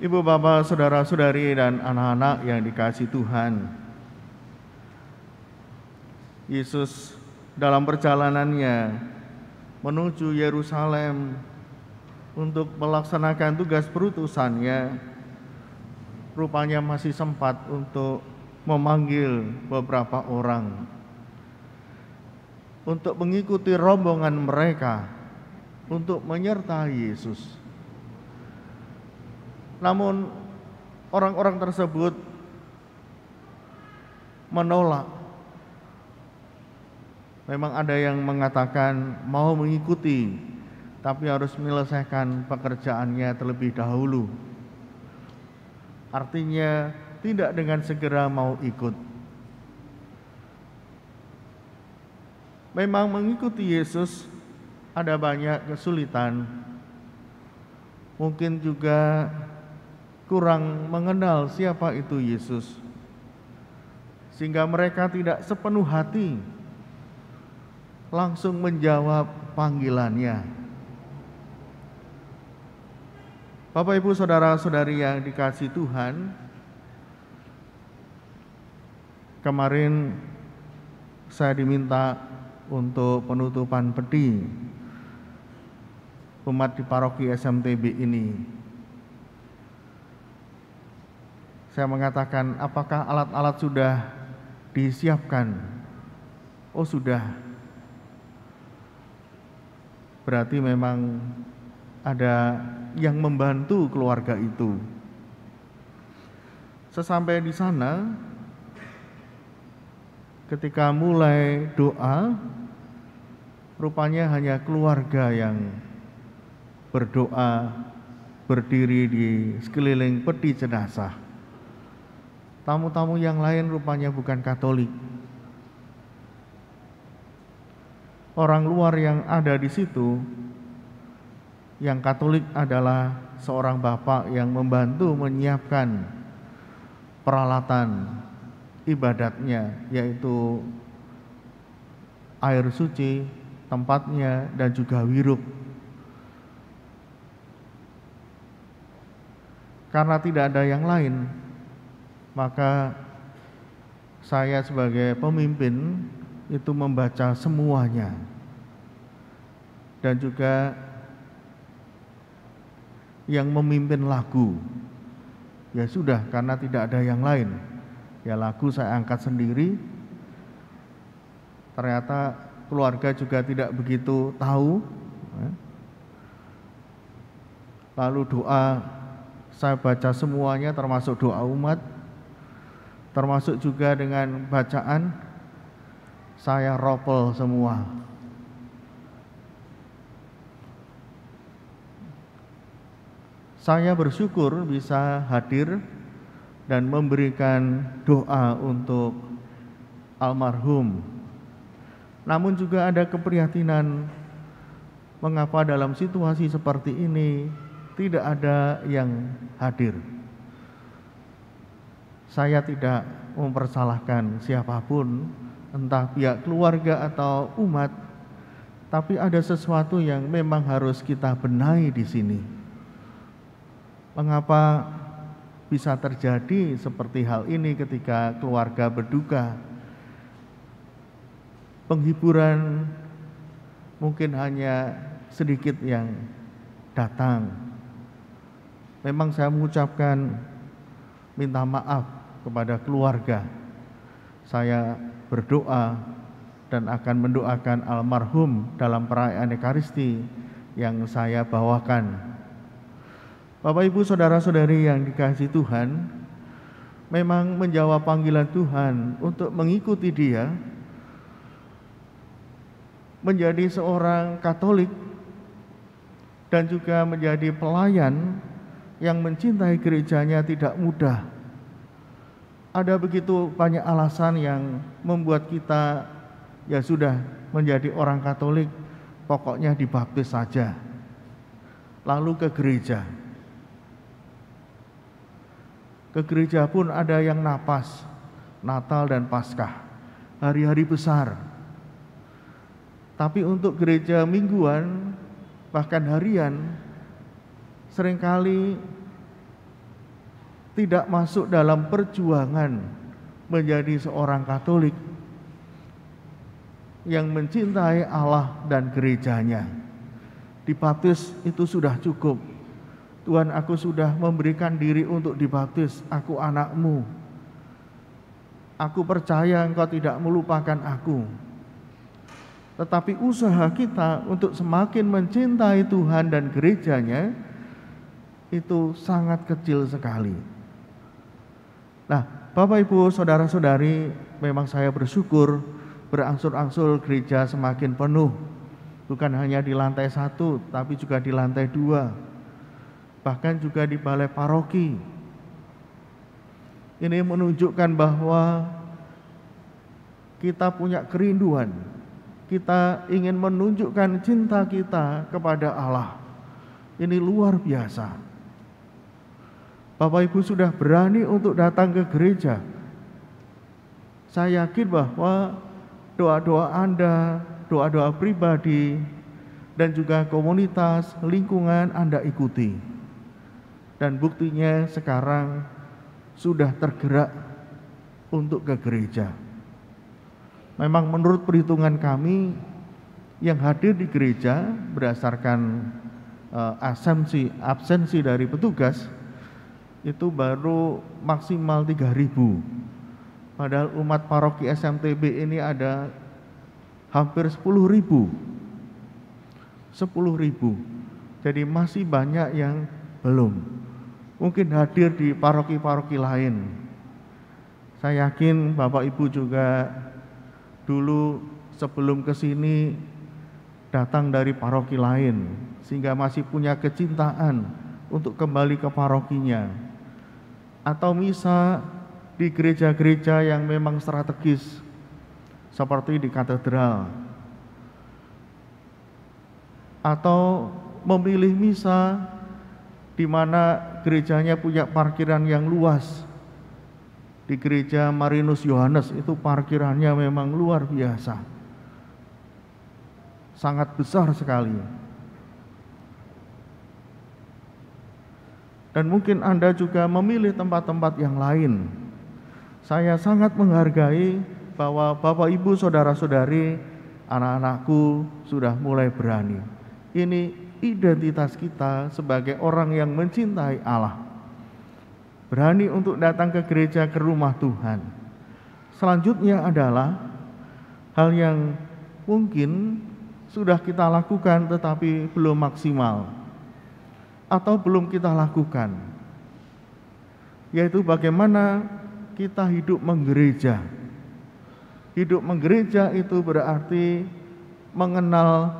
Ibu, bapak, saudara-saudari, dan anak-anak yang dikasihi Tuhan, Yesus dalam perjalanannya menuju Yerusalem untuk melaksanakan tugas perutusannya, rupanya masih sempat untuk memanggil beberapa orang untuk mengikuti rombongan mereka untuk menyertai Yesus. Namun orang-orang tersebut menolak. Memang ada yang mengatakan mau mengikuti, tapi harus menyelesaikan pekerjaannya terlebih dahulu. Artinya tidak dengan segera mau ikut. Memang mengikuti Yesus ada banyak kesulitan. Mungkin juga kurang mengenal siapa itu Yesus, sehingga mereka tidak sepenuh hati langsung menjawab panggilannya. Bapak, Ibu, saudara-saudari yang dikasihi Tuhan, kemarin saya diminta untuk penutupan peti umat di paroki SMTB ini. Saya mengatakan, apakah alat-alat sudah disiapkan? Oh, sudah. Berarti memang ada yang membantu keluarga itu. Sesampai di sana, ketika mulai doa, rupanya hanya keluarga yang berdoa, berdiri di sekeliling peti jenazah. Tamu-tamu yang lain rupanya bukan Katolik. Orang luar yang ada di situ, yang Katolik adalah seorang bapak yang membantu menyiapkan peralatan ibadatnya, yaitu air suci, tempatnya, dan juga wiruk. Karena tidak ada yang lain, maka saya sebagai pemimpin itu membaca semuanya, dan juga yang memimpin lagu. Ya sudah, karena tidak ada yang lain, ya lagu saya angkat sendiri. Ternyata keluarga juga tidak begitu tahu. Lalu doa saya baca semuanya, termasuk doa umat, termasuk juga dengan bacaan saya ropel semua. Saya bersyukur bisa hadir dan memberikan doa untuk almarhum. Namun juga ada keprihatinan, mengapa dalam situasi seperti ini tidak ada yang hadir. Saya tidak mempersalahkan siapapun, entah pihak keluarga atau umat, tapi ada sesuatu yang memang harus kita benahi di sini. Mengapa bisa terjadi seperti hal ini ketika keluarga berduka? Penghiburan mungkin hanya sedikit yang datang. Memang saya mengucapkan minta maaf kepada keluarga. Saya berdoa dan akan mendoakan almarhum dalam perayaan Ekaristi yang saya bawakan. Bapak, Ibu, saudara-saudari yang dikasihi Tuhan, memang menjawab panggilan Tuhan untuk mengikuti Dia, menjadi seorang Katolik, dan juga menjadi pelayan yang mencintai gerejanya tidak mudah. Ada begitu banyak alasan yang membuat kita ya sudah menjadi orang Katolik, pokoknya dibaptis saja, lalu ke gereja. Ke gereja pun ada yang napas, Natal dan Paskah, hari-hari besar. Tapi untuk gereja mingguan, bahkan harian, seringkali tidak masuk dalam perjuangan menjadi seorang Katolik yang mencintai Allah dan gerejanya. Dibaptis itu sudah cukup. Tuhan, aku sudah memberikan diri untuk dibaptis, aku anakmu. Aku percaya Engkau tidak melupakan aku. Tetapi usaha kita untuk semakin mencintai Tuhan dan gerejanya itu sangat kecil sekali. Nah, Bapak Ibu, saudara-saudari, memang saya bersyukur berangsur-angsur gereja semakin penuh. Bukan hanya di lantai 1, tapi juga di lantai 2. Bahkan juga di balai paroki. Ini menunjukkan bahwa kita punya kerinduan. Kita ingin menunjukkan cinta kita kepada Allah. Ini luar biasa. Bapak Ibu sudah berani untuk datang ke gereja. Saya yakin bahwa doa-doa Anda, doa-doa pribadi, dan juga komunitas, lingkungan Anda ikuti. Dan buktinya sekarang sudah tergerak untuk ke gereja. Memang menurut perhitungan kami yang hadir di gereja berdasarkan absensi dari petugas itu baru maksimal 3.000. Padahal umat paroki SMTB ini ada hampir 10.000. 10.000. Jadi masih banyak yang belum. Mungkin hadir di paroki-paroki lain. Saya yakin Bapak Ibu juga dulu sebelum ke sini datang dari paroki lain, sehingga masih punya kecintaan untuk kembali ke parokinya. Atau misa di gereja-gereja yang memang strategis seperti di katedral, atau memilih misa di mana gerejanya punya parkiran yang luas. Di gereja Marinus Yohanes itu parkirannya memang luar biasa, sangat besar sekali. Dan mungkin Anda juga memilih tempat-tempat yang lain. Saya sangat menghargai bahwa Bapak Ibu saudara-saudari, anak-anakku sudah mulai berani. Ini identitas kita sebagai orang yang mencintai Allah. Berani untuk datang ke gereja, ke rumah Tuhan. Selanjutnya adalah hal yang mungkin sudah kita lakukan tetapi belum maksimal atau belum kita lakukan, yaitu bagaimana kita hidup menggereja. Hidup menggereja itu berarti mengenal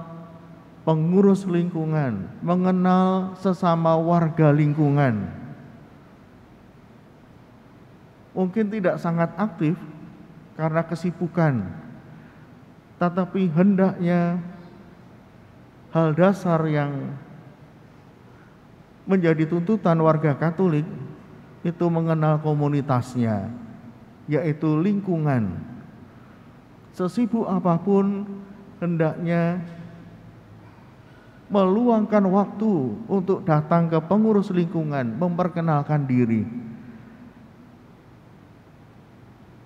pengurus lingkungan, mengenal sesama warga lingkungan. Mungkin tidak sangat aktif karena kesibukan, tetapi hendaknya hal dasar yang menjadi tuntutan warga Katolik itu mengenal komunitasnya, yaitu lingkungan. Sesibuk apapun hendaknya meluangkan waktu untuk datang ke pengurus lingkungan, memperkenalkan diri.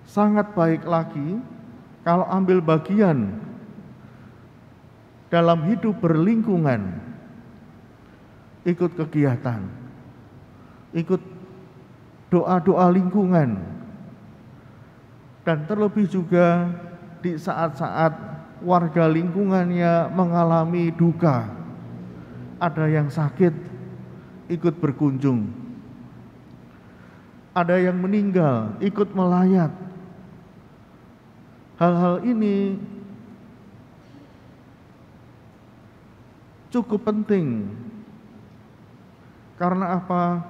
Sangat baik lagi kalau ambil bagian dalam hidup berlingkungan, ikut kegiatan, ikut doa-doa lingkungan, dan terlebih juga di saat-saat warga lingkungannya mengalami duka, ada yang sakit, ikut berkunjung, ada yang meninggal, ikut melayat. Hal-hal ini cukup penting. Karena apa?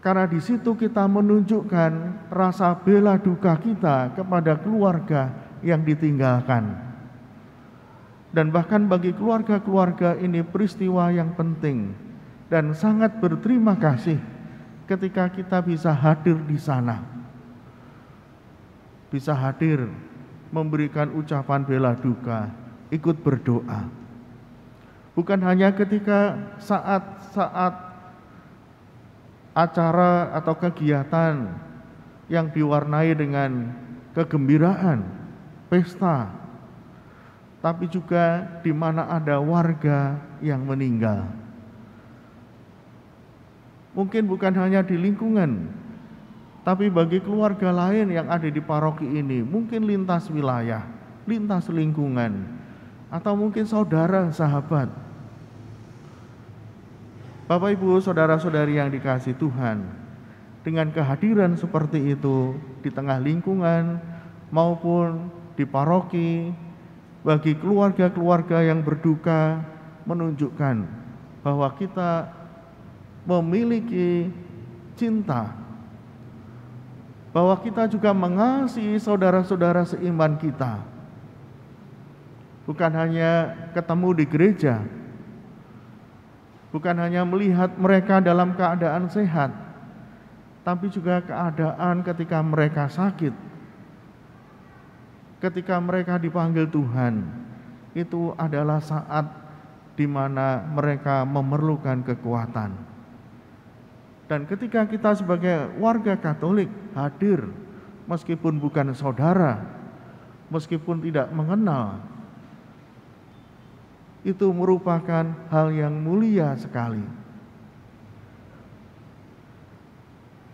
Karena di situ kita menunjukkan rasa bela duka kita kepada keluarga yang ditinggalkan. Dan bahkan bagi keluarga-keluarga ini peristiwa yang penting dan sangat berterima kasih ketika kita bisa hadir di sana. Bisa hadir memberikan ucapan bela duka, ikut berdoa. Bukan hanya ketika saat-saat acara atau kegiatan yang diwarnai dengan kegembiraan, pesta, tapi juga di mana ada warga yang meninggal. Mungkin bukan hanya di lingkungan, tapi bagi keluarga lain yang ada di paroki ini, mungkin lintas wilayah, lintas lingkungan, atau mungkin saudara, sahabat. Bapak, Ibu, saudara-saudari yang dikasihi Tuhan, dengan kehadiran seperti itu di tengah lingkungan maupun di paroki, bagi keluarga-keluarga yang berduka, menunjukkan bahwa kita memiliki cinta, bahwa kita juga mengasihi saudara-saudara seiman kita. Bukan hanya ketemu di gereja, bukan hanya melihat mereka dalam keadaan sehat, tapi juga keadaan ketika mereka sakit, ketika mereka dipanggil Tuhan. Itu adalah saat di mana mereka memerlukan kekuatan. Dan ketika kita sebagai warga Katolik hadir, meskipun bukan saudara, meskipun tidak mengenal, itu merupakan hal yang mulia sekali.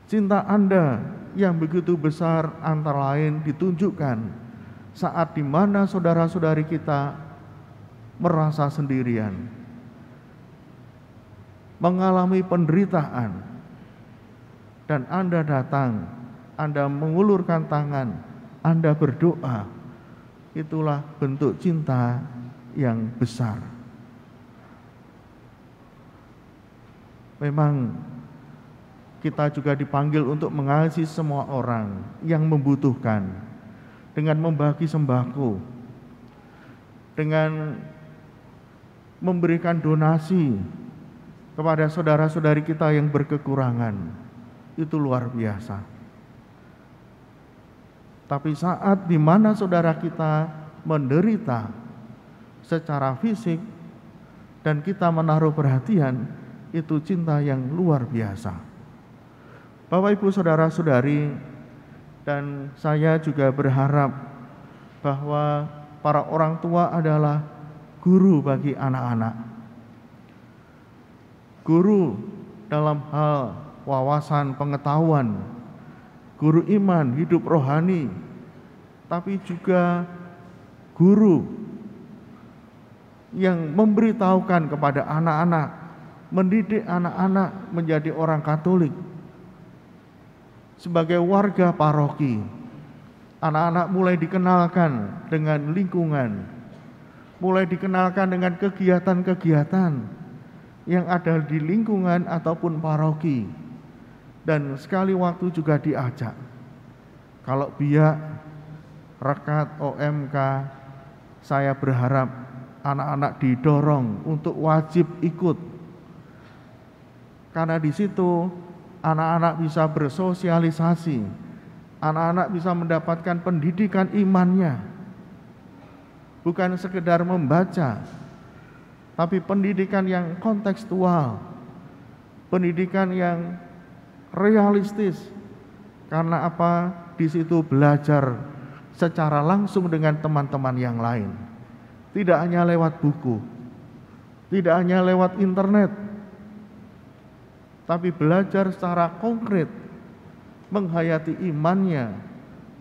Cinta Anda yang begitu besar antara lain ditunjukkan saat di mana saudara-saudari kita merasa sendirian, mengalami penderitaan, dan Anda datang, Anda mengulurkan tangan, Anda berdoa. Itulah bentuk cinta yang besar. Memang kita juga dipanggil untuk mengasihi semua orang yang membutuhkan, dengan membagi sembako, dengan memberikan donasi kepada saudara-saudari kita yang berkekurangan. Itu luar biasa. Tapi saat di mana saudara kita menderita secara fisik dan kita menaruh perhatian, itu cinta yang luar biasa. Bapak, Ibu, saudara-saudari, dan saya juga berharap bahwa para orang tua adalah guru bagi anak-anak. Guru dalam hal wawasan pengetahuan, guru iman, hidup rohani, tapi juga guru yang memberitahukan kepada anak-anak, mendidik anak-anak menjadi orang Katolik. Sebagai warga paroki, anak-anak mulai dikenalkan dengan lingkungan, mulai dikenalkan dengan kegiatan-kegiatan yang ada di lingkungan ataupun paroki, dan sekali waktu juga diajak. Kalau biak, rekat, OMK, saya berharap anak-anak didorong untuk wajib ikut, karena di situ anak-anak bisa bersosialisasi, anak-anak bisa mendapatkan pendidikan imannya, bukan sekedar membaca, tapi pendidikan yang kontekstual, pendidikan yang realistis. Karena apa? Di situ belajar secara langsung dengan teman-teman yang lain, tidak hanya lewat buku, tidak hanya lewat internet, tapi belajar secara konkret, menghayati imannya,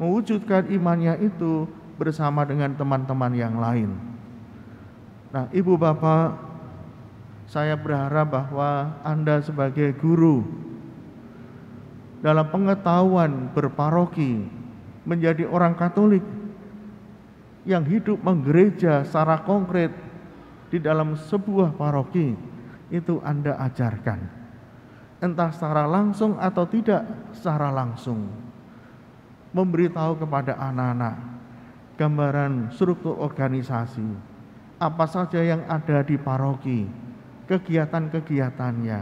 mewujudkan imannya itu bersama dengan teman-teman yang lain. Nah, Ibu Bapak, saya berharap bahwa Anda sebagai guru dalam pengetahuan berparoki, menjadi orang Katolik yang hidup menggereja secara konkret di dalam sebuah paroki, itu Anda ajarkan. Entah secara langsung atau tidak secara langsung, memberitahu kepada anak-anak gambaran struktur organisasi, apa saja yang ada di paroki, kegiatan-kegiatannya,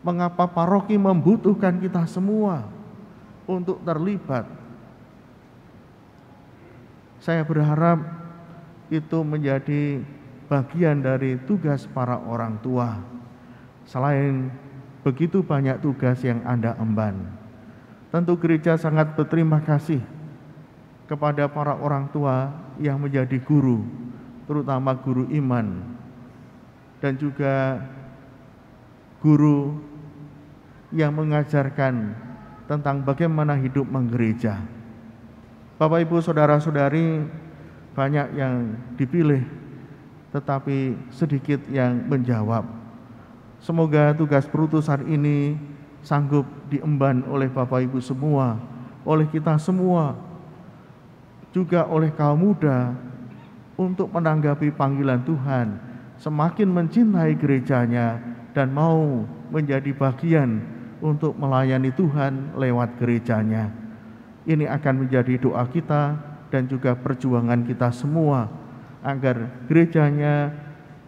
mengapa paroki membutuhkan kita semua untuk terlibat. Saya berharap itu menjadi bagian dari tugas para orang tua. Selain begitu banyak tugas yang Anda emban. Tentu gereja sangat berterima kasih kepada para orang tua yang menjadi guru, terutama guru iman, dan juga guru yang mengajarkan tentang bagaimana hidup menggereja. Bapak, Ibu, saudara-saudari, banyak yang dipilih, tetapi sedikit yang menjawab. Semoga tugas perutusan ini sanggup diemban oleh Bapak Ibu semua, oleh kita semua, juga oleh kaum muda, untuk menanggapi panggilan Tuhan, semakin mencintai gerejanya dan mau menjadi bagian untuk melayani Tuhan lewat gerejanya. Ini akan menjadi doa kita dan juga perjuangan kita semua, agar gerejanya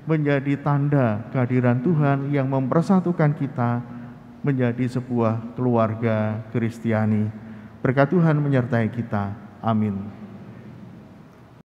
menjadi tanda kehadiran Tuhan yang mempersatukan kita menjadi sebuah keluarga Kristiani. Berkat Tuhan menyertai kita. Amin.